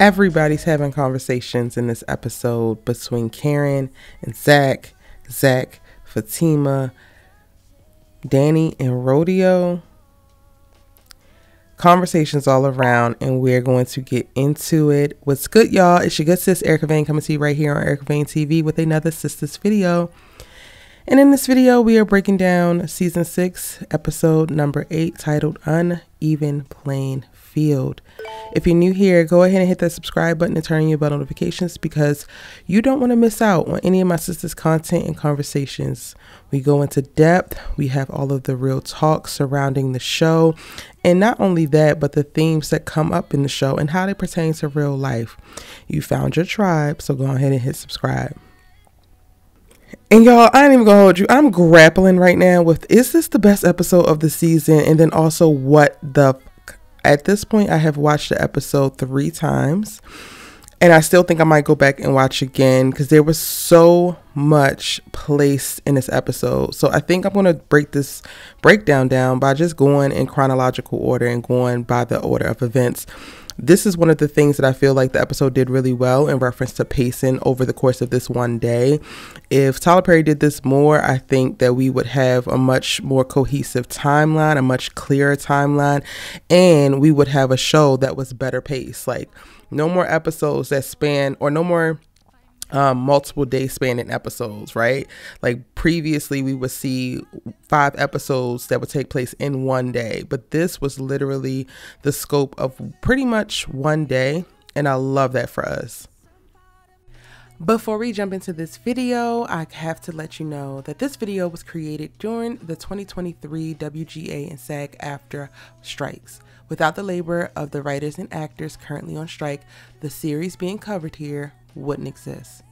Everybody's having conversations in this episode between Karen and Zach, Fatima, Danni, and Rodeo. Conversations all around, and we're going to get into it. What's good, y'all? It's your good sis, Erica Vane, coming to you right here on Erica Vane TV with another Sistas video. And in this video, we are breaking down season 6, episode number 8, titled Uneven Playing Field. If you're new here, go ahead and hit that subscribe button and turn on your bell notifications because you don't want to miss out on any of my sisters' content and conversations. We go into depth. We have all of the real talk surrounding the show. And not only that, but the themes that come up in the show and how they pertain to real life. You found your tribe, so go ahead and hit subscribe. And y'all, I ain't even gonna hold you. I'm grappling right now with, is this the best episode of the season? And then also what the... At this point, I have watched the episode 3 times, and I still think I might go back and watch again because there was so much placed in this episode. So I think I'm going to break this breakdown down by just going in chronological order and going by the order of events. This is one of the things that I feel like the episode did really well in reference to pacing over the course of this one day. If Tyler Perry did this more, I think that we would have a much more cohesive timeline, a much clearer timeline, and we would have a show that was better paced. Like no more episodes that span, or no more multiple day spanning episodes, right? Like previously we would see 5 episodes that would take place in one day, but this was literally the scope of pretty much one day, and I love that for us. Before we jump into this video, I have to let you know that this video was created during the 2023 WGA and SAG-AFTRA strikes. Without the labor of the writers and actors currently on strike, the series being covered here wouldn't exist.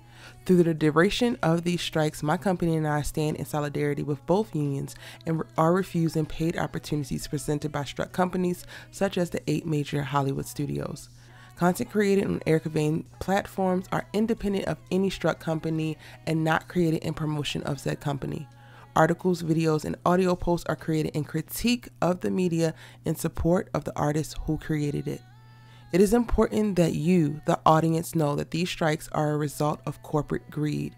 Through the duration of these strikes, my company and I stand in solidarity with both unions and are refusing paid opportunities presented by struck companies such as the 8 major Hollywood studios. Content created on Erica Vane platforms are independent of any struck company and not created in promotion of said company. Articles, videos, and audio posts are created in critique of the media in support of the artists who created it. It is important that you, the audience, know that these strikes are a result of corporate greed.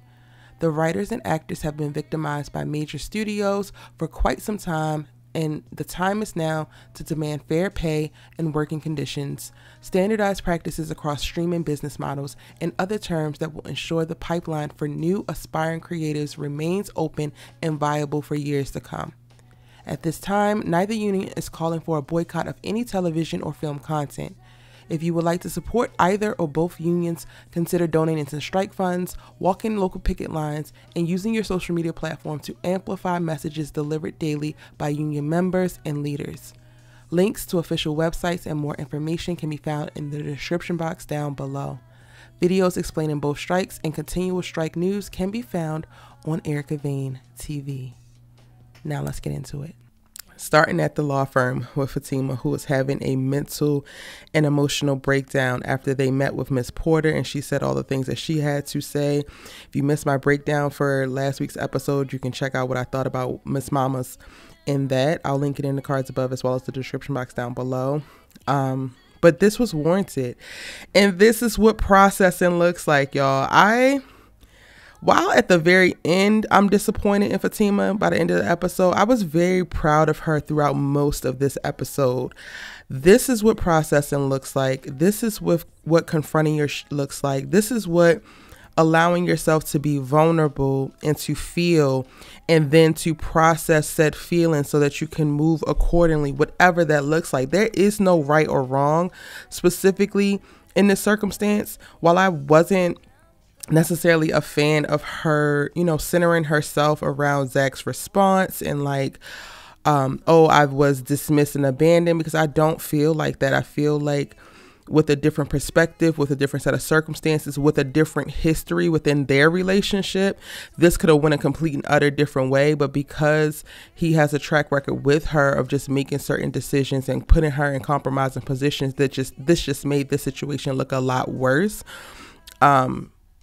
The writers and actors have been victimized by major studios for quite some time, and the time is now to demand fair pay and working conditions, standardized practices across streaming business models, and other terms that will ensure the pipeline for new aspiring creatives remains open and viable for years to come. At this time, neither union is calling for a boycott of any television or film content. If you would like to support either or both unions, consider donating to strike funds, walking local picket lines, and using your social media platform to amplify messages delivered daily by union members and leaders. Links to official websites and more information can be found in the description box down below. Videos explaining both strikes and continual strike news can be found on Erica Vane TV. Now let's get into it. Starting at the law firm with Fatima, who was having a mental and emotional breakdown after they met with Miss Porter, and she said all the things that she had to say. If you missed my breakdown for last week's episode, you can check out what I thought about Miss Mama's in that. I'll link it in the cards above as well as the description box down below. But this was warranted, and this is what processing looks like, y'all. While at the very end, I'm disappointed in Fatima by the end of the episode, I was very proud of her throughout most of this episode. This is what processing looks like. This is what confronting your looks like. This is what allowing yourself to be vulnerable and to feel, and then to process said feelings so that you can move accordingly, whatever that looks like. There is no right or wrong. Specifically in this circumstance, while I wasn't necessarily a fan of her, centering herself around Zach's response and like, oh, I was dismissed and abandoned, because I don't feel like that. I feel like with a different perspective, with a different set of circumstances, with a different history within their relationship, this could have went a complete and utter different way. But because he has a track record with her of just making certain decisions and putting her in compromising positions, this just made this situation look a lot worse.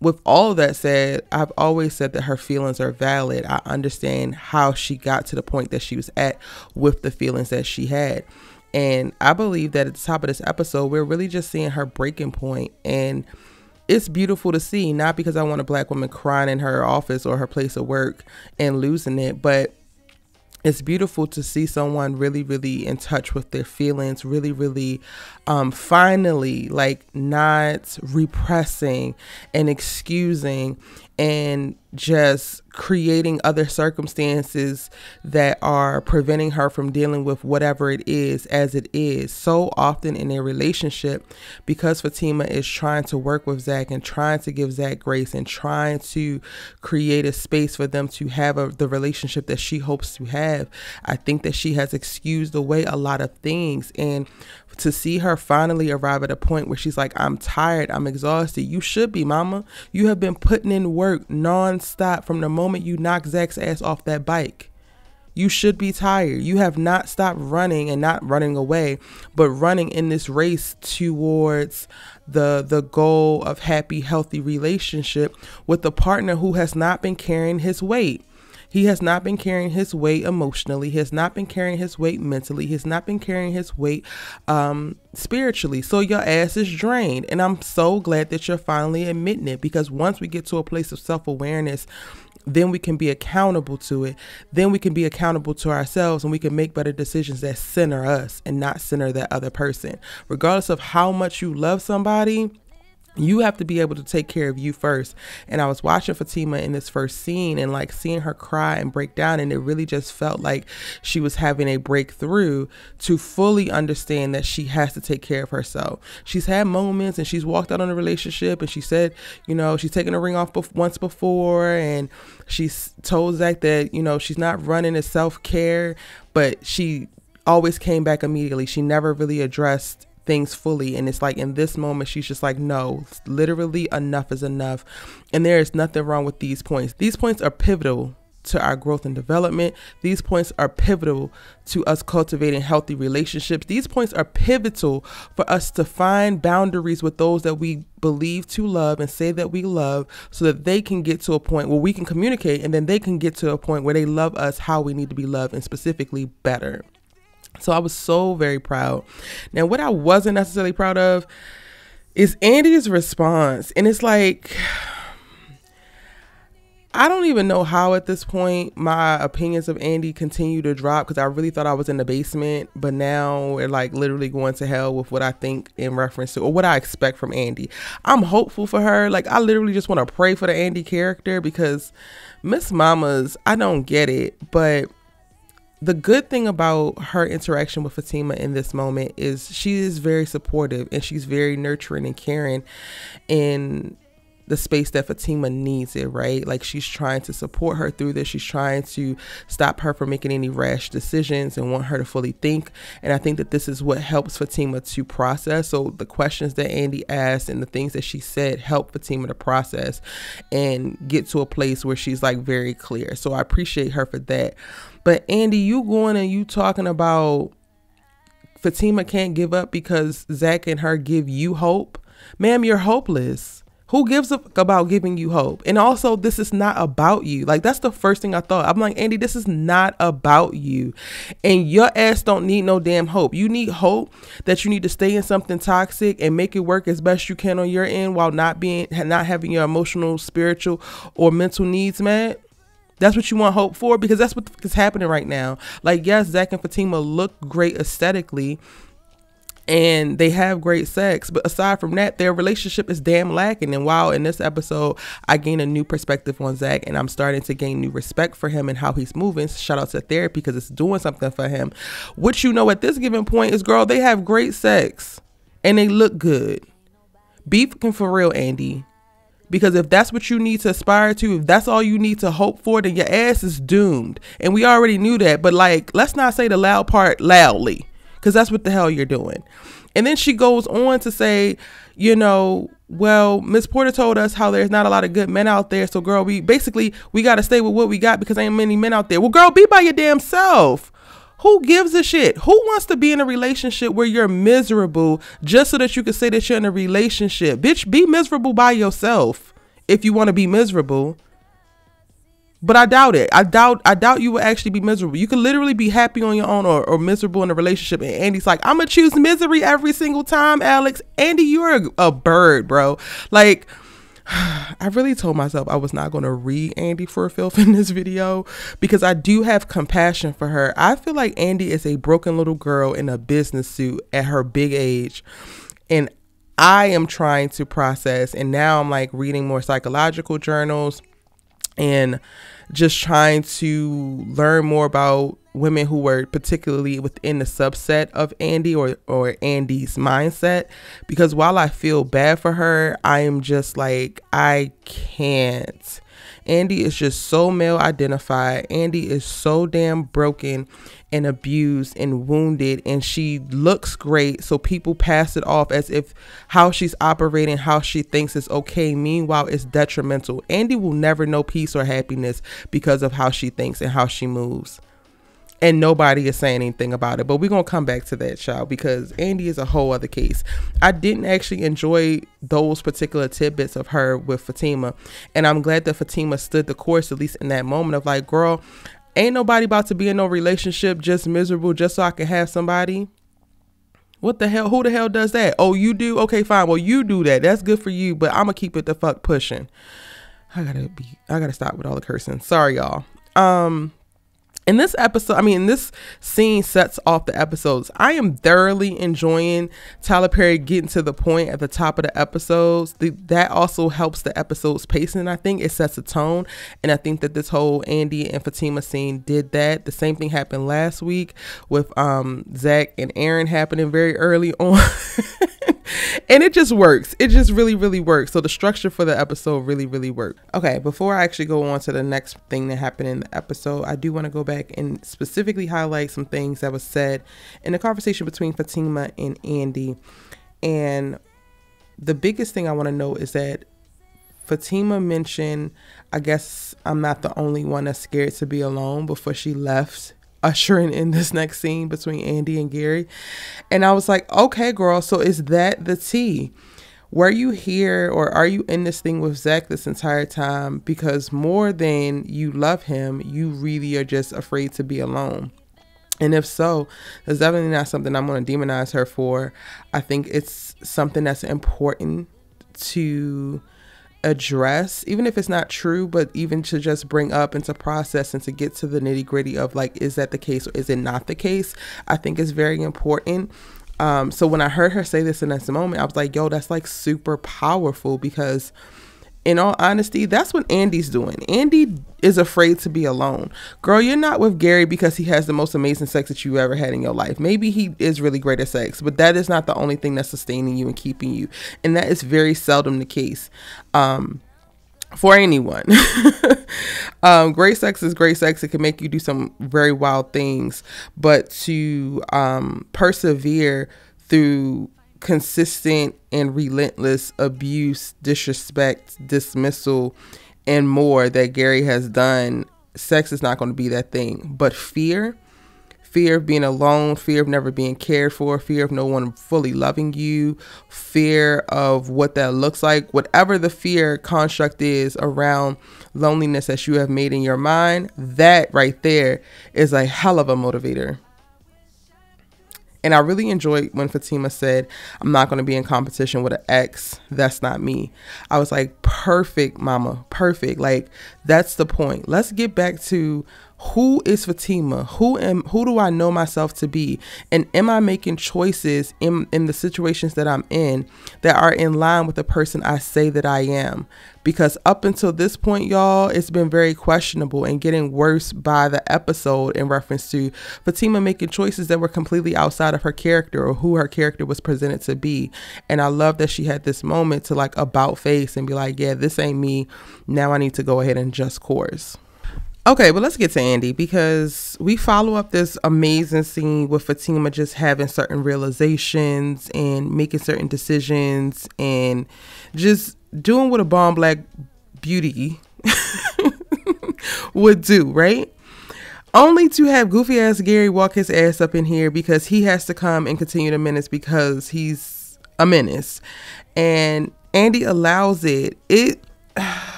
With all that said, I've always said that her feelings are valid. I understand how she got to the point that she was at with the feelings that she had. And I believe that at the top of this episode, we're really just seeing her breaking point. And it's beautiful to see, not because I want a Black woman crying in her office or her place of work and losing it, but it's beautiful to see someone really, really in touch with their feelings, really, really finally, like, not repressing and excusing and just creating other circumstances that are preventing her from dealing with whatever it is as it is. So often in a relationship, because Fatima is trying to work with Zach and trying to give Zach grace and trying to create a space for them to have the relationship that she hopes to have, I think that she has excused away a lot of things. And to see her finally arrive at a point where she's like, I'm tired, I'm exhausted. You should be, mama. You have been putting in work nonstop from the moment you knocked Zach's ass off that bike. You should be tired. You have not stopped running, and not running away, but running in this race towards the goal of happy, healthy relationship with a partner who has not been carrying his weight. He has not been carrying his weight emotionally. He has not been carrying his weight mentally. He has not been carrying his weight spiritually. So your ass is drained. And I'm so glad that you're finally admitting it, because once we get to a place of self-awareness, then we can be accountable to it. Then we can be accountable to ourselves, and we can make better decisions that center us and not center that other person. Regardless of how much you love somebody, you have to be able to take care of you first. And I was watching Fatima in this first scene and like seeing her cry and break down, and it really just felt like she was having a breakthrough to fully understand that she has to take care of herself. She's had moments and she's walked out on a relationship, and she said, you know, she's taken a ring off once before, and she's told Zach that, you know, she's not running as self-care, but she always came back immediately. She never really addressed things fully. And it's like in this moment, she's just like, no, literally enough is enough. And there is nothing wrong with these points. These points are pivotal to our growth and development. These points are pivotal to us cultivating healthy relationships. These points are pivotal for us to find boundaries with those that we believe to love and say that we love, so that they can get to a point where we can communicate, and then they can get to a point where they love us how we need to be loved, and specifically better. So I was so very proud. Now, what I wasn't necessarily proud of is Andi's response. And it's like, I don't even know how at this point my opinions of Andi continue to drop, because I really thought I was in the basement, but now we're like literally going to hell with what I think in reference to, or what I expect from Andi. I'm hopeful for her. Like, I literally just want to pray for the Andi character, because Miss Mama's, I don't get it, but the good thing about her interaction with Fatima in this moment is she is very supportive, and she's very nurturing and caring in the space that Fatima needs it, right? Like, she's trying to support her through this. She's trying to stop her from making any rash decisions and want her to fully think. And I think that this is what helps Fatima to process. So the questions that Andi asked and the things that she said help Fatima to process and get to a place where she's like very clear. So I appreciate her for that. But Andi, you going and you talking about Fatima can't give up because Zach and her give you hope. Ma'am, you're hopeless. Who gives a fuck about giving you hope? And also, this is not about you. Like, that's the first thing I thought. I'm like, Andi, this is not about you. And your ass don't need no damn hope. You need hope that you need to stay in something toxic and make it work as best you can on your end while not having your emotional, spiritual, or mental needs met. That's what you want hope for? Because that's what is happening right now. Like, yes, Zach and Fatima look great aesthetically, and they have great sex, but aside from that, their relationship is damn lacking. And while in this episode, I gain a new perspective on Zach, and I'm starting to gain new respect for him and how he's moving. Shout out to therapy, because it's doing something for him. What you know at this given point is, girl, they have great sex and they look good. Be fucking for real, Andi. Because if that's what you need to aspire to, if that's all you need to hope for, then your ass is doomed. And we already knew that. But like, let's not say the loud part loudly, because that's what the hell you're doing. And then she goes on to say, you know, well, Miss Porter told us how there's not a lot of good men out there. So girl, we got to stay with what we got, because ain't many men out there. Well, girl, be by your damn self. Who gives a shit? Who wants to be in a relationship where you're miserable just so that you can say that you're in a relationship? Bitch, be miserable by yourself if you want to be miserable. But I doubt it. I doubt you will actually be miserable. You could literally be happy on your own or miserable in a relationship. And Andy's like, I'm going to choose misery every single time, Alex. Andi, you're a bird, bro. Like, I really told myself I was not going to read Andi for filth in this video because I do have compassion for her. I feel like Andi is a broken little girl in a business suit at her big age. And I am trying to process. And now I'm like reading more psychological journals and just trying to learn more about women who were particularly within the subset of Andi or Andi's mindset. Because while I feel bad for her, I am just like, I can't. Andi is just so male identified. Andi is so damn broken and abused and wounded, and she looks great, so people pass it off as if how she's operating, how she thinks is okay. Meanwhile, it's detrimental. Andi will never know peace or happiness because of how she thinks and how she moves. And nobody is saying anything about it. But we're going to come back to that, child, because Andi is a whole other case. I didn't actually enjoy those particular tidbits of her with Fatima. And I'm glad that Fatima stood the course, at least in that moment of like, girl, ain't nobody about to be in no relationship just miserable just so I can have somebody. What the hell? Who the hell does that? Oh, you do? Okay, fine. Well, you do that. That's good for you. But I'm going to keep it the fuck pushing. I gotta stop with all the cursing. Sorry, y'all. In this episode, this scene sets off the episodes. I am thoroughly enjoying Tyler Perry getting to the point at the top of the episodes. That also helps the episode's pacing. I think it sets a tone. And I think that this whole Andi and Fatima scene did that. The same thing happened last week with Zach and Aaron happening very early on. And it just works. It just really, really works. So the structure for the episode really, really worked. Okay, before I actually go on to the next thing that happened in the episode, I do want to go back and specifically highlight some things that was said in the conversation between Fatima and Andi. And the biggest thing I want to know is that Fatima mentioned, I guess I'm not the only one that's scared to be alone, before she left, ushering in this next scene between Andi and Gary. And I was like, okay, girl, so is that the tea? Were you here, or are you in this thing with Zach this entire time because more than you love him, you really are just afraid to be alone? And if so, that's definitely not something I'm going to demonize her for. I think it's something that's important to address, even if it's not true, but even to just bring up and to process and to get to the nitty gritty of like, is that the case or is it not the case? I think it's very important. So when I heard her say this in this moment, I was like, yo, that's like super powerful, because in all honesty, that's what Andi's doing. Andi is afraid to be alone. Girl, you're not with Gary because he has the most amazing sex that you ever had in your life. Maybe he is really great at sex, but that is not the only thing that's sustaining you and keeping you. And that is very seldom the case for anyone. Great sex is great sex. It can make you do some very wild things, but to persevere through consistent and relentless abuse, disrespect, dismissal, and more that Gary has done, sex is not going to be that thing. But fear of being alone, fear of never being cared for, fear of no one fully loving you, fear of what that looks like, whatever the fear construct is around loneliness that you have made in your mind, that right there is a hell of a motivator. And I really enjoyed when Fatima said, I'm not going to be in competition with an ex. That's not me. I was like, perfect, mama, perfect. Like, that's the point. Let's get back to who is Fatima? Who do I know myself to be? And am I making choices in the situations that I'm in that are in line with the person I say that I am? Because up until this point, y'all, it's been very questionable and getting worse by the episode in reference to Fatima making choices that were completely outside of her character or who her character was presented to be. And I love that she had this moment to like about face and be like, yeah, this ain't me. Now I need to go ahead and just course. Okay, but let's get to Andi, because we follow up this amazing scene with Fatima just having certain realizations and making certain decisions and just doing what a bomb black beauty would do, right? Only to have goofy ass Gary walk his ass up in here because he has to come and continue the menace because he's a menace. And Andi allows it.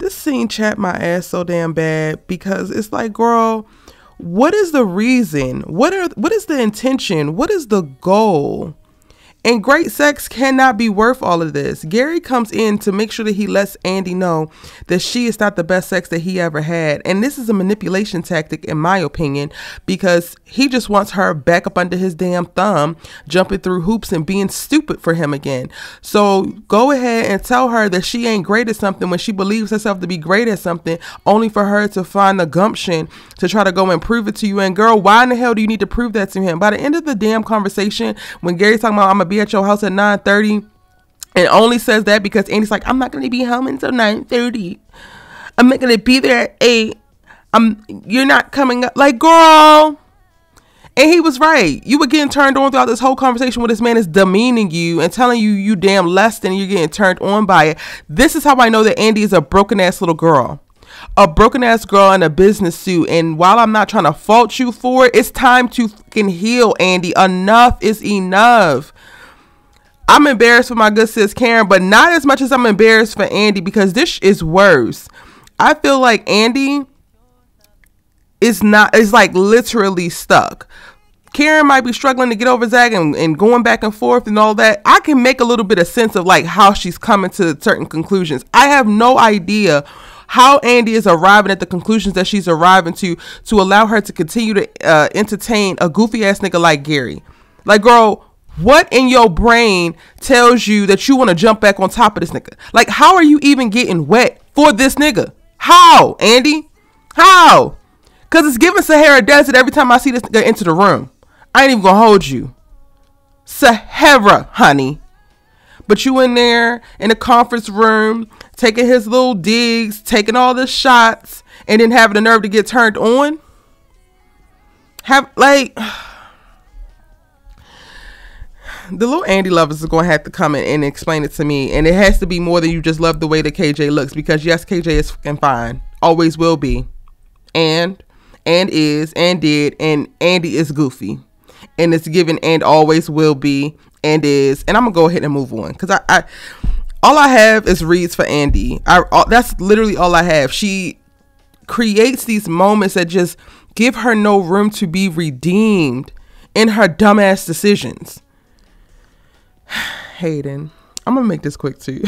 This scene chapped my ass so damn bad because it's like, girl, what is the reason? What is the intention? What is the goal? And great sex cannot be worth all of this. Gary comes in to make sure that he lets Andi know that she is not the best sex that he ever had. And this is a manipulation tactic, in my opinion, because he just wants her back up under his damn thumb, jumping through hoops and being stupid for him again. So go ahead and tell her that she ain't great at something when she believes herself to be great at something, only for her to find the gumption to try to go and prove it to you. And girl, why in the hell do you need to prove that to him? By the end of the damn conversation, when Gary's talking about, I'm gonna be at your house at 9:30, and only says that because Andy's like, I'm not going to be home until 9:30. I'm not going to be there at 8. You're not coming up. Like, girl. And he was right. You were getting turned on throughout this whole conversation where this man is demeaning you and telling you damn less than, you're getting turned on by it. This is how I know that Andi is a broken ass little girl. A broken ass girl in a business suit. And while I'm not trying to fault you for it, it's time to fucking heal, Andi. Enough is enough. I'm embarrassed for my good sis Karen, but not as much as I'm embarrassed for Andi, because this is worse. I feel like Andi is like literally stuck. Karen might be struggling to get over Zach and going back and forth and all that. I can make a little bit of sense of like how she's coming to certain conclusions. I have no idea how Andi is arriving at the conclusions that she's arriving to allow her to continue to entertain a goofy ass nigga like Gary. Like, girl, what in your brain tells you that you want to jump back on top of this nigga? Like, how are you even getting wet for this nigga? How, Andi? How? Because it's giving Sahara Desert every time I see this nigga enter the room. I ain't even gonna hold you. Sahara, honey. But you in there in the conference room, taking his little digs, taking all the shots, and then having the nerve to get turned on? The little Andi lovers are going to have to come in and explain it to me. And it has to be more than you just love the way that KJ looks. Because yes, KJ is fucking fine. Always will be. And is, and did, and Andi is goofy. And it's given and always will be, and is. And I'm going to go ahead and move on. Because I all I have is reads for Andi. That's literally all I have. She creates these moments that just give her no room to be redeemed in her dumbass decisions. Hayden, I'm gonna make this quick too.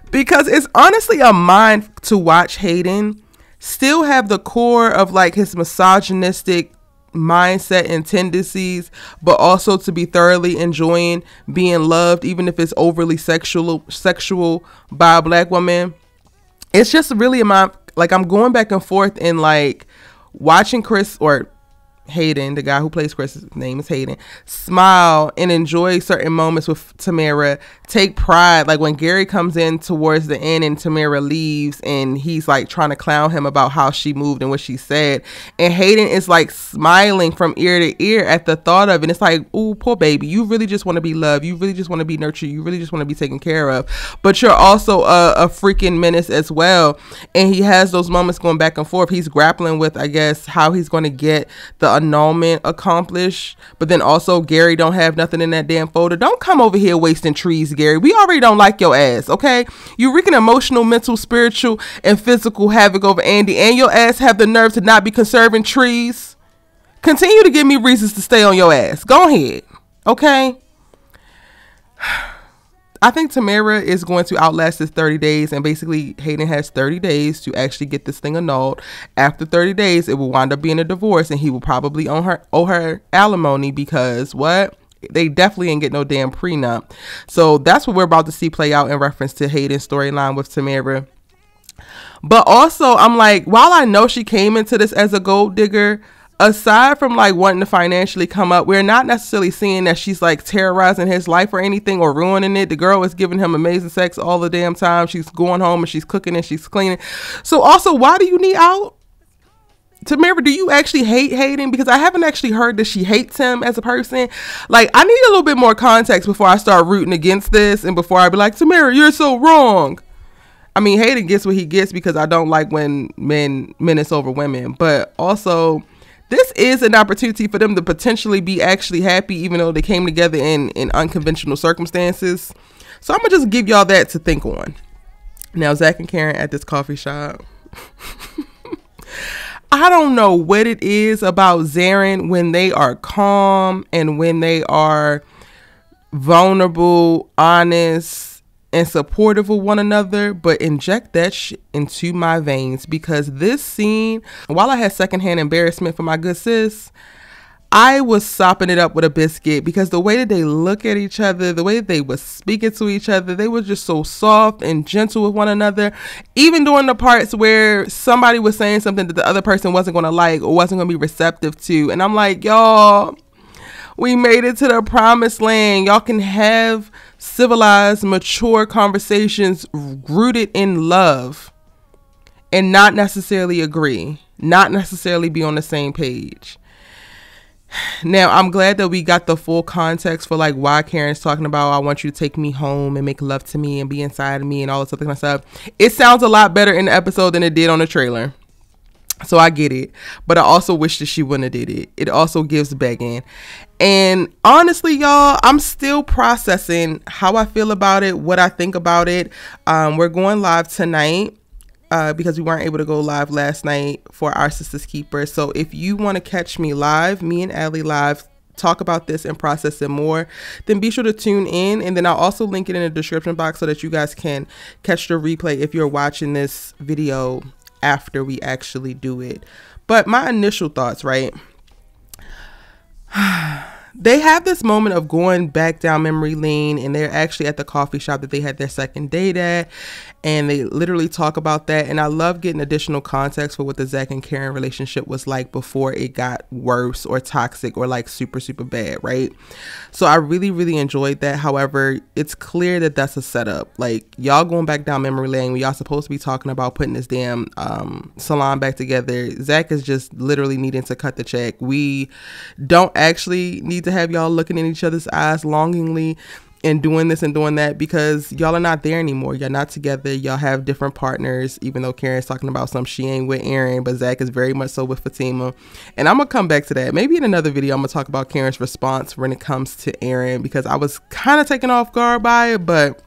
Because it's honestly a mind to watch Hayden still have the core of like his misogynistic mindset and tendencies, but also to be thoroughly enjoying being loved, even if it's overly sexual by a black woman. It's just really a mind, like I'm going back and forth in like watching Chris, or Hayden, the guy who plays Chris, his name is Hayden, smile and enjoy certain moments with Tamara, take pride, like when Gary comes in towards the end and Tamara leaves and he's like trying to clown him about how she moved and what she said, and Hayden is like smiling from ear to ear at the thought of it. And it's like, ooh, poor baby, you really just want to be loved, you really just want to be nurtured, you really just want to be taken care of, but you're also a freaking menace as well. And he has those moments going back and forth. He's grappling with, I guess, how he's going to get the annulment accomplished, but then also Gary don't have nothing in that damn folder. Don't come over here wasting trees, Gary. We already don't like your ass, okay? You're wreaking emotional, mental, spiritual, and physical havoc over Andi, and your ass have the nerve to not be conserving trees. Continue to give me reasons to stay on your ass. Go ahead, okay? I think Tamara is going to outlast this 30 days, and basically Hayden has 30 days to actually get this thing annulled. After 30 days, it will wind up being a divorce, and he will probably owe her alimony, because what? They definitely ain't get no damn prenup. So that's what we're about to see play out in reference to Hayden's storyline with Tamara. But also, I'm like, while I know she came into this as a gold digger, aside from like wanting to financially come up, we're not necessarily seeing that she's like terrorizing his life or anything or ruining it. The girl is giving him amazing sex all the damn time. She's going home and she's cooking and she's cleaning. So also, why do you need out? Tamara, do you actually hate Hayden? Because I haven't actually heard that she hates him as a person. Like, I need a little bit more context before I start rooting against this and before I be like, Tamara, you're so wrong. I mean, Hayden gets what he gets because I don't like when men menace over women. But also, this is an opportunity for them to potentially be actually happy, even though they came together in unconventional circumstances. So I'm going to just give y'all that to think on. Now, Zach and Karen at this coffee shop. I don't know what it is about Zarin when they are calm and when they are vulnerable, honest, and supportive of one another, but inject that shit into my veins, because this scene, while I had secondhand embarrassment for my good sis, I was sopping it up with a biscuit, because the way that they look at each other, the way that they were speaking to each other, they were just so soft and gentle with one another. Even during the parts where somebody was saying something that the other person wasn't going to like or wasn't going to be receptive to. And I'm like, y'all, we made it to the promised land. Y'all can have civilized, mature conversations rooted in love and not necessarily agree, not necessarily be on the same page. Now, I'm glad that we got the full context for like why Karen's talking about, I want you to take me home and make love to me and be inside of me and all this other kind of stuff. It sounds a lot better in the episode than it did on the trailer. So I get it. But I also wish that she wouldn't have did it. It also gives begging. And honestly, y'all, I'm still processing how I feel about it, what I think about it. We're going live tonight. Because we weren't able to go live last night for our Sistas Keeper. So if you want to catch me live, me and Allie live, talk about this and process it more, then be sure to tune in. And then I'll also link it in the description box so that you guys can catch the replay if you're watching this video after we actually do it. But my initial thoughts, right? They have this moment of going back down memory lane, and they're actually at the coffee shop that they had their second date at, and they literally talk about that. And I love getting additional context for what the Zach and Karen relationship was like before it got worse or toxic or like super, super bad, right? So I really, really enjoyed that. However, it's clear that that's a setup. Like, y'all going back down memory lane when y'all supposed to be talking about putting this damn salon back together. Zach is just literally needing to cut the check. We don't actually need to have y'all looking in each other's eyes longingly and doing this and doing that, because y'all are not there anymore. You're not together. Y'all have different partners, even though Karen's talking about some she ain't with Aaron, but Zach is very much so with Fatima. And I'm gonna come back to that maybe in another video. I'm gonna talk about Karen's response when it comes to Aaron, because I was kind of taken off guard by it, but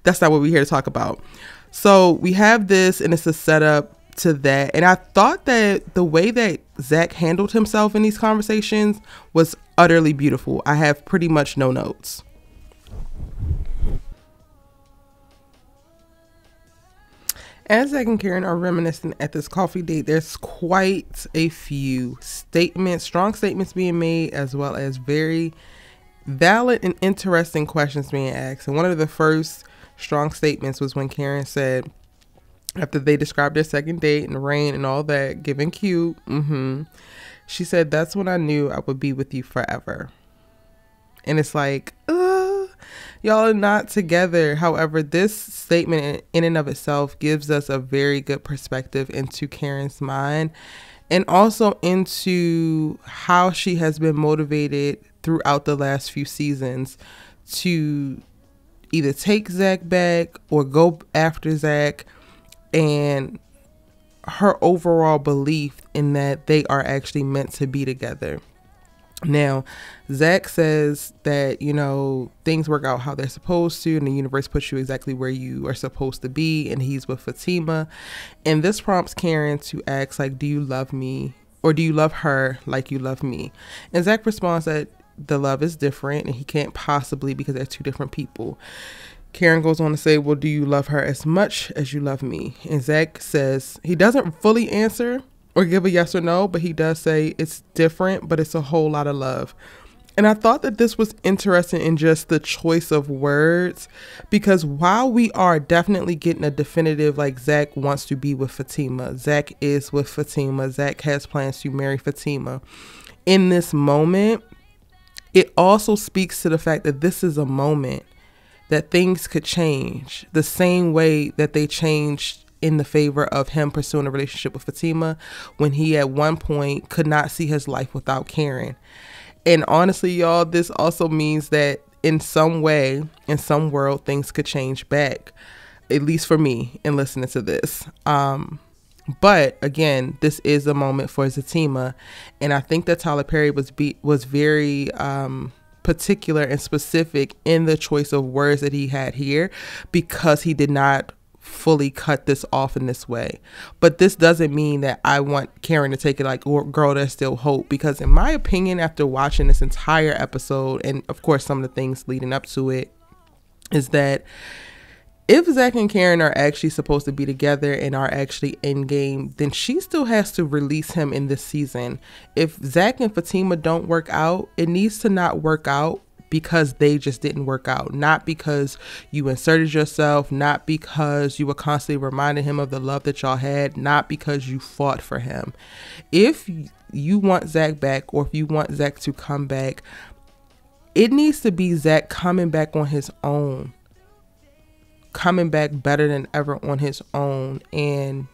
that's not what we're here to talk about. So we have this, and it's a setup to that. And I thought that the way that Zach handled himself in these conversations was utterly beautiful. I have pretty much no notes. As Zach and Karen are reminiscing at this coffee date, there's quite a few statements, strong statements being made, as well as very valid and interesting questions being asked. And one of the first strong statements was when Karen said, after they described their second date and the rain and all that, giving cute, she said, "That's when I knew I would be with you forever." And it's like, y'all are not together. However, this statement in and of itself gives us a very good perspective into Karen's mind, and also into how she has been motivated throughout the last few seasons to either take Zach back or go after Zach, and her overall belief in that they are actually meant to be together. Now, Zach says that, you know, things work out how they're supposed to, and the universe puts you exactly where you are supposed to be, and he's with Fatima. And this prompts Karen to ask, like, do you love me, or do you love her like you love me? And Zach responds that the love is different, and he can't possibly, because they're two different people. Karen goes on to say, well, do you love her as much as you love me? And Zach says, he doesn't fully answer or give a yes or no, but he does say it's different, but it's a whole lot of love. And I thought that this was interesting in just the choice of words, because while we are definitely getting a definitive, like, Zach wants to be with Fatima, Zach is with Fatima, Zach has plans to marry Fatima, in this moment, it also speaks to the fact that this is a moment that things could change the same way that they changed in the favor of him pursuing a relationship with Fatima, when he at one point could not see his life without Karen. And honestly, y'all, this also means that in some way, in some world, things could change back, at least for me in listening to this. But again, this is a moment for Fatima, and I think that Tyler Perry was very particular and specific in the choice of words that he had here, because he did not fully cut this off in this way. But this doesn't mean that I want Karen to take it like, oh, girl, there's still hope. Because in my opinion, after watching this entire episode, and of course some of the things leading up to it, is that if Zach and Karen are actually supposed to be together and are actually in game, then she still has to release him in this season. If Zach and Fatima don't work out, it needs to not work out because they just didn't work out. Not because you inserted yourself, not because you were constantly reminding him of the love that y'all had, not because you fought for him. If you want Zach back, or if you want Zach to come back, it needs to be Zach coming back on his own. Coming back better than ever on his own. And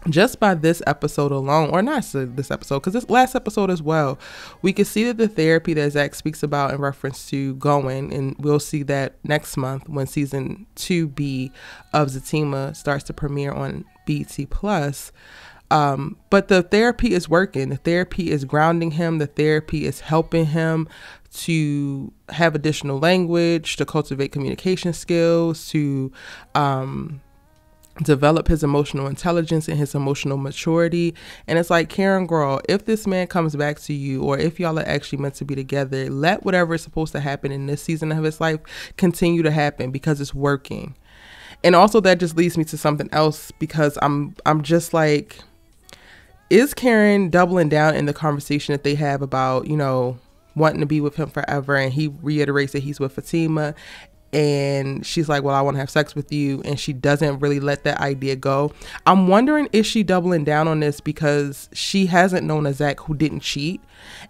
just by this episode alone, or not this episode, because this last episode as well, we can see that the therapy that Zach speaks about in reference to going, and we'll see that next month when season 2B of Fatima starts to premiere on BET Plus. But the therapy is working. The therapy is grounding him. The therapy is helping him to have additional language, to cultivate communication skills, to develop his emotional intelligence and his emotional maturity. And it's like, Karen, girl, if this man comes back to you, or if y'all are actually meant to be together, let whatever is supposed to happen in this season of his life continue to happen, because it's working. And also that just leads me to something else, because I'm just like, is Karen doubling down in the conversation that they have about, wanting to be with him forever, and he reiterates that he's with Fatima, and she's like, well, I want to have sex with you, and she doesn't really let that idea go. I'm wondering, is she doubling down on this because she hasn't known a Zach who didn't cheat,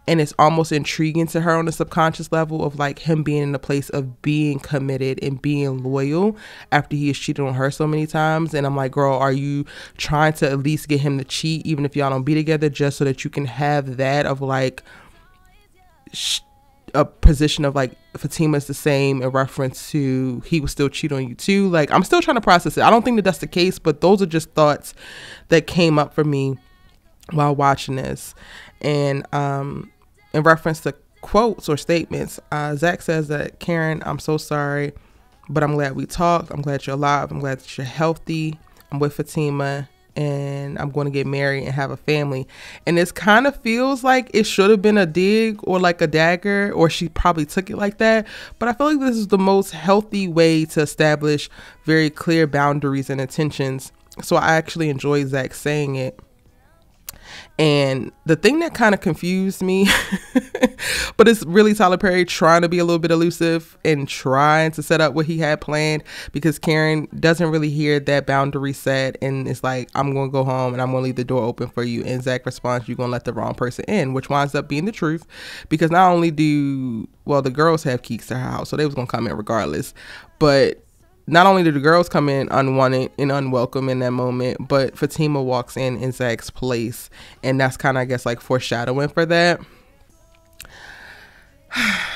and it's almost intriguing to her on a subconscious level of like him being in a place of being committed and being loyal after he has cheated on her so many times. And I'm like, girl, are you trying to at least get him to cheat even if y'all don't be together, just so that you can have that of like a position of like Fatima's the same in reference to he was still cheating on you too? Like, I'm still trying to process it. I don't think that that's the case, but those are just thoughts that came up for me while watching this. And in reference to quotes or statements, Zach says that, Karen, I'm so sorry, but I'm glad we talked. I'm glad you're alive. I'm glad that you're healthy. I'm with Fatima, and I'm going to get married and have a family. And this kind of feels like it should have been a dig or like a dagger, or she probably took it like that. But I feel like this is the most healthy way to establish very clear boundaries and intentions. So I actually enjoy Zach saying it. And the thing that kind of confused me, but it's really Tyler Perry trying to be a little bit elusive and trying to set up what he had planned, because Karen doesn't really hear that boundary set, and it's like, I'm going to go home and I'm going to leave the door open for you. And Zach responds, you're going to let the wrong person in, which winds up being the truth, because not only the girls have keys to her house, so they was going to come in regardless, but not only did the girls come in unwanted and unwelcome in that moment, but Fatima walks in Zach's place. And that's kind of, I guess, like foreshadowing for that.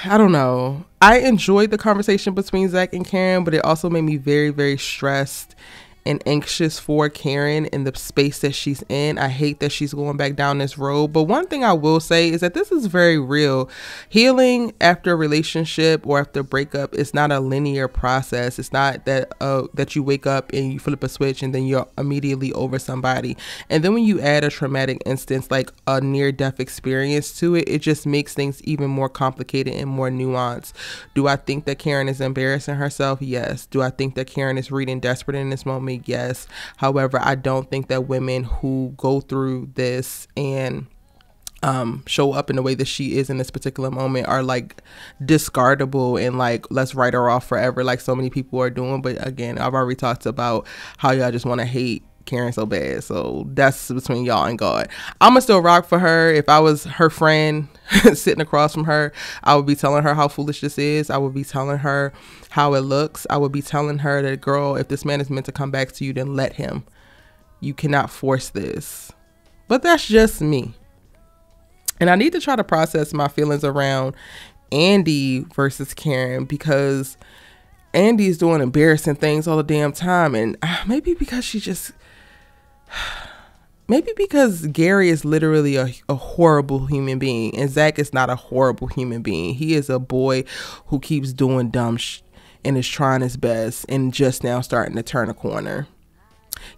I don't know. I enjoyed the conversation between Zach and Karen, but it also made me very, very stressed and anxious for Karen in the space that she's in. I hate that she's going back down this road. But one thing I will say is that this is very real. Healing after a relationship or after a breakup is not a linear process. It's not that that you wake up and you flip a switch and then you're immediately over somebody. And then when you add a traumatic instance like a near-death experience to it, it just makes things even more complicated and more nuanced. Do I think that Karen is embarrassing herself? Yes. Do I think that Karen is reading desperate in this moment? Yes. However, I don't think that women who go through this and show up in the way that she is in this particular moment are like discardable and like, let's write her off forever like so many people are doing. But again, I've already talked about how y'all just want to hate Karen so bad, so that's between y'all and God. I'ma still rock for her. If I was her friend sitting across from her, I would be telling her how foolish this is. I would be telling her how it looks. I would be telling her that, girl, if this man is meant to come back to you, then let him. You cannot force this. But that's just me. And I need to try to process my feelings around Andi versus Karen, because Andi's doing embarrassing things all the damn time, and maybe because Gary is literally a horrible human being, and Zach is not a horrible human being. He is a boy who keeps doing dumb and is trying his best and just now starting to turn a corner.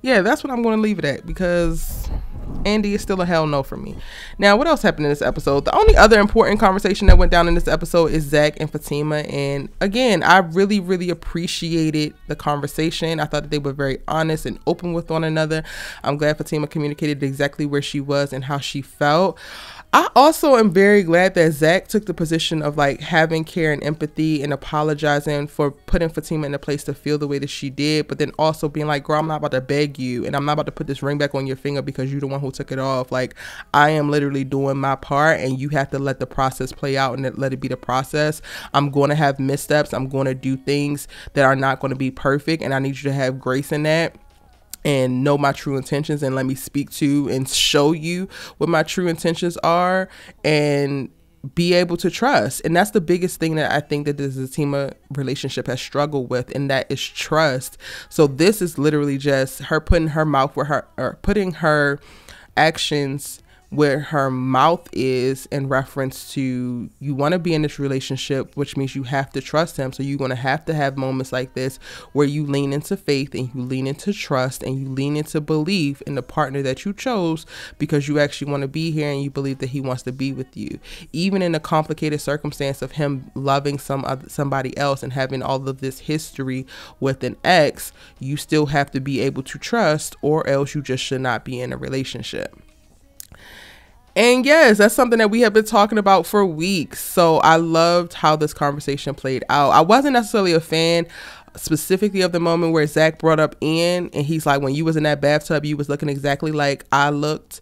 Yeah, that's what I'm going to leave it at, because Andi is still a hell no for me. Now, what else happened in this episode? The only other important conversation that went down in this episode is Zach and Fatima. And again, I really, really appreciated the conversation. I thought that they were very honest and open with one another. I'm glad Fatima communicated exactly where she was and how she felt. I also am very glad that Zach took the position of like having care and empathy and apologizing for putting Fatima in a place to feel the way that she did, but then also being like, girl, I'm not about to beg you and I'm not about to put this ring back on your finger because you're the one who took it off. Like, I am literally doing my part and you have to let the process play out and let it be the process. I'm going to have missteps. I'm going to do things that are not going to be perfect, and I need you to have grace in that and know my true intentions and let me speak to and show you what my true intentions are and be able to trust. And that's the biggest thing that I think that this Fatima relationship has struggled with, and that is trust. So this is literally just her putting her mouth where her, or putting her actions where her mouth is, in reference to, you want to be in this relationship, which means you have to trust him. So you're going to have moments like this where you lean into faith and you lean into trust and you lean into belief in the partner that you chose, because you actually want to be here and you believe that he wants to be with you. Even in a complicated circumstance of him loving somebody else and having all of this history with an ex, you still have to be able to trust, or else you just should not be in a relationship. And yes, that's something that we have been talking about for weeks. So I loved how this conversation played out. I wasn't necessarily a fan specifically of the moment where Zach brought up Ian, and he's like, when you was in that bathtub, you was looking exactly like I looked.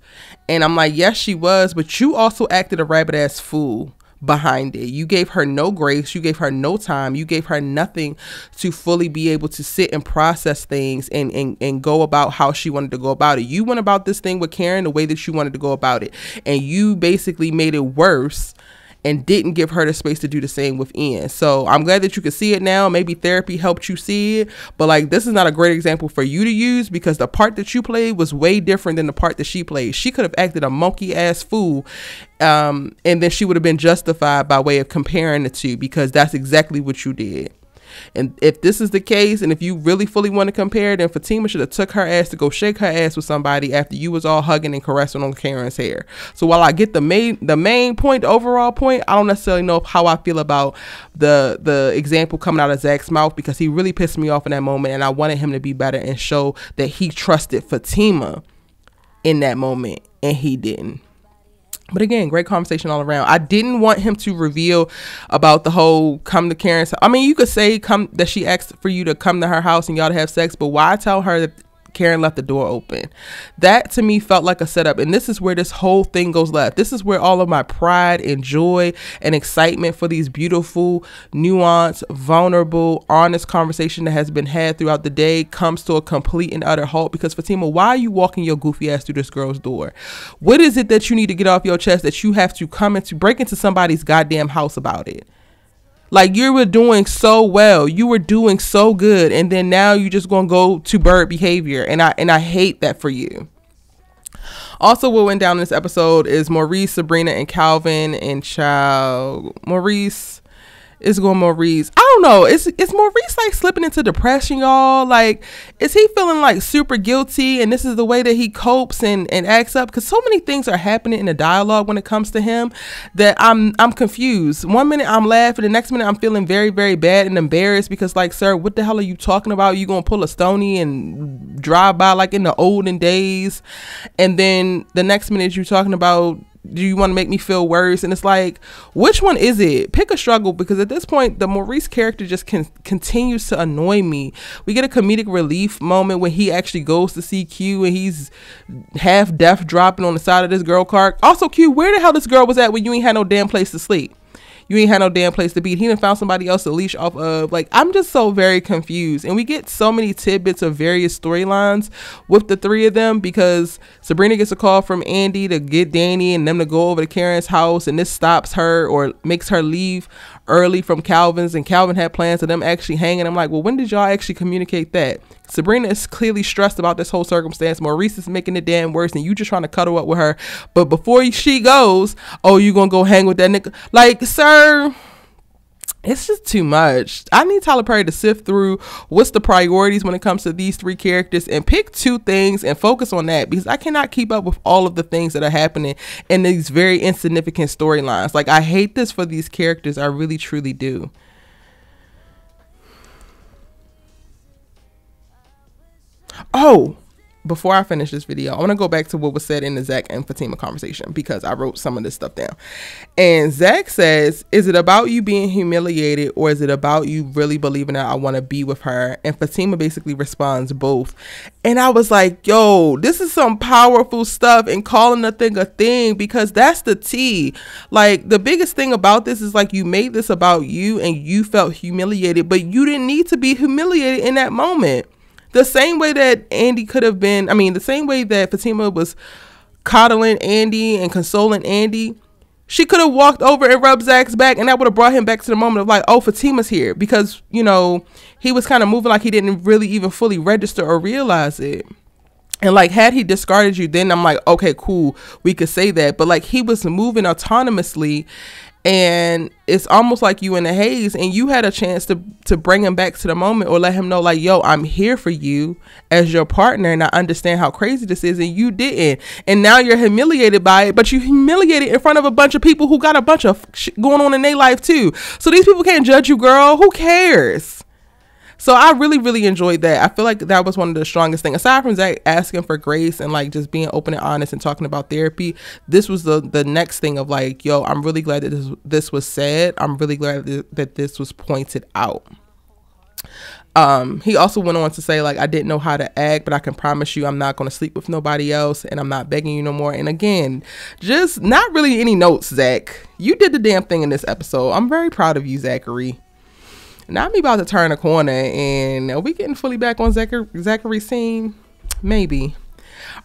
And I'm like, yes, she was, but you also acted a rabbit ass fool behind it. You gave her no grace, you gave her no time, you gave her nothing to fully be able to sit and process things and go about how she wanted to go about it. You went about this thing with Karen the way that you wanted to go about it, and you basically made it worse and didn't give her the space to do the same with Ian. So I'm glad that you could see it now. Maybe therapy helped you see it, but like, this is not a great example for you to use, because the part that you played was way different than the part that she played. She could have acted a monkey ass fool, and then she would have been justified by way of comparing the two, because that's exactly what you did. And if this is the case, and if you really fully want to compare, then Fatima should have took her ass to go shake her ass with somebody after you was all hugging and caressing on Karen's hair. So while I get the main point, the overall point, I don't necessarily know how I feel about the example coming out of Zach's mouth, because he really pissed me off in that moment, and I wanted him to be better and show that he trusted Fatima in that moment, and he didn't. But again, great conversation all around. I didn't want him to reveal about the whole come to Karen's. I mean, you could say that she asked for you to come to her house and y'all to have sex, but why tell her that Karen left the door open? That to me felt like a setup, and this is where this whole thing goes left. This is where all of my pride and joy and excitement for these beautiful, nuanced, vulnerable, honest conversation that has been had throughout the day comes to a complete and utter halt. Because Fatima, why are you walking your goofy ass through this girl's door? What is it that you need to get off your chest that you have to break into somebody's goddamn house about it? Like, you were doing so well, you were doing so good, and then now you just gonna go to bird behavior, and I hate that for you. Also, what went down in this episode is Maurice, Sabrina, and Calvin and Maurice. I don't know. Is Maurice like slipping into depression, y'all? Like, is he feeling like super guilty and this is the way that he copes and acts up? Because so many things are happening in the dialogue when it comes to him that I'm confused. One minute I'm laughing, the next minute I'm feeling very, very bad and embarrassed, because like, sir, what the hell are you talking about? You gonna pull a Stony and drive by like in the olden days? And then the next minute you're talking about, do you want to make me feel worse? And it's like, which one is it? Pick a struggle, because at this point the Maurice character just continues to annoy me. We get a comedic relief moment when he actually goes to see Q and he's half deaf dropping on the side of this girl car. Also, Q, where the hell this girl was at when you ain't had no damn place to sleep? You ain't had no damn place to be. He done found somebody else to leash off of. Like, I'm just so very confused. And we get so many tidbits of various storylines with the three of them, because Sabrina gets a call from Andi to get Danni and them to go over to Karen's house, and this stops her or makes her leave early from Calvin's, and Calvin had plans of them actually hanging. I'm like, well, when did y'all actually communicate that? Sabrina is clearly stressed about this whole circumstance. Maurice is making it damn worse, and you just trying to cuddle up with her. But before she goes, oh, you gonna go hang with that nigga? Like, sir, It's just too much. I need Tyler Perry to sift through what's the priorities when it comes to these 3 characters and pick 2 things and focus on that, because I cannot keep up with all of the things that are happening in these very insignificant storylines. Like, I hate this for these characters. I really, truly do. Oh, before I finish this video, I want to go back to what was said in the Zach and Fatima conversation, because I wrote some of this stuff down. And Zach says, is it about you being humiliated, or is it about you really believing that I want to be with her? And Fatima basically responds, both. And I was like, yo, this is some powerful stuff, and calling a thing, because that's the tea. Like, the biggest thing about this is, like, you made this about you and you felt humiliated, but you didn't need to be humiliated in that moment. The same way that Andi could have been, the same way that Fatima was coddling Andi and consoling Andi, she could have walked over and rubbed Zach's back, and that would have brought him back to the moment of like, oh, Fatima's here. Because, you know, he was kind of moving like he didn't really even fully register or realize it. And like, had he discarded you, then I'm like, okay, cool, we could say that. But like, he was moving autonomously, and it's almost like you in the haze, and you had a chance to bring him back to the moment, or let him know like, yo, I'm here for you as your partner, and I understand how crazy this is, and you didn't. And now you're humiliated by it, but you humiliated in front of a bunch of people who got a bunch of shit going on in their life too. So these people can't judge you, girl. Who cares? So I really, really enjoyed that. I feel like that was one of the strongest things. Aside from Zach asking for grace and like just being open and honest and talking about therapy, this was the next thing of like, yo, I'm really glad that this was said. I'm really glad that this was pointed out. He also went on to say like, I didn't know how to act, but I can promise you I'm not going to sleep with nobody else, and I'm not begging you no more. And again, just not really any notes, Zach. You did the damn thing in this episode. I'm very proud of you, Zachary. Now I'm about to turn a corner, and are we getting fully back on Zachary's scene? Maybe.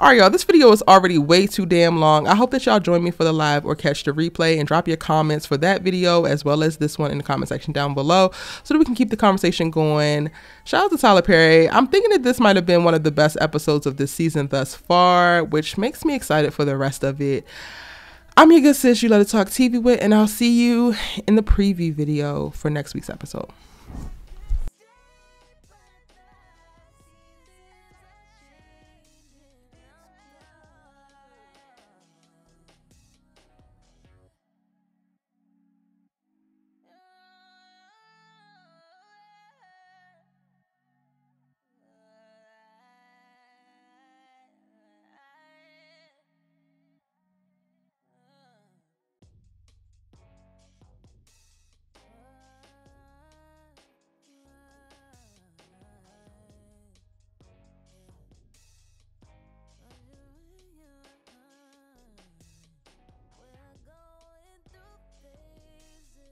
All right, y'all, this video is already way too damn long. I hope that y'all join me for the live or catch the replay, and drop your comments for that video as well as this one in the comment section down below so that we can keep the conversation going. Shout out to Tyler Perry. I'm thinking that this might have been one of the best episodes of this season thus far, which makes me excited for the rest of it. I'm your good sis, you love to talk TV with, and I'll see you in the preview video for next week's episode.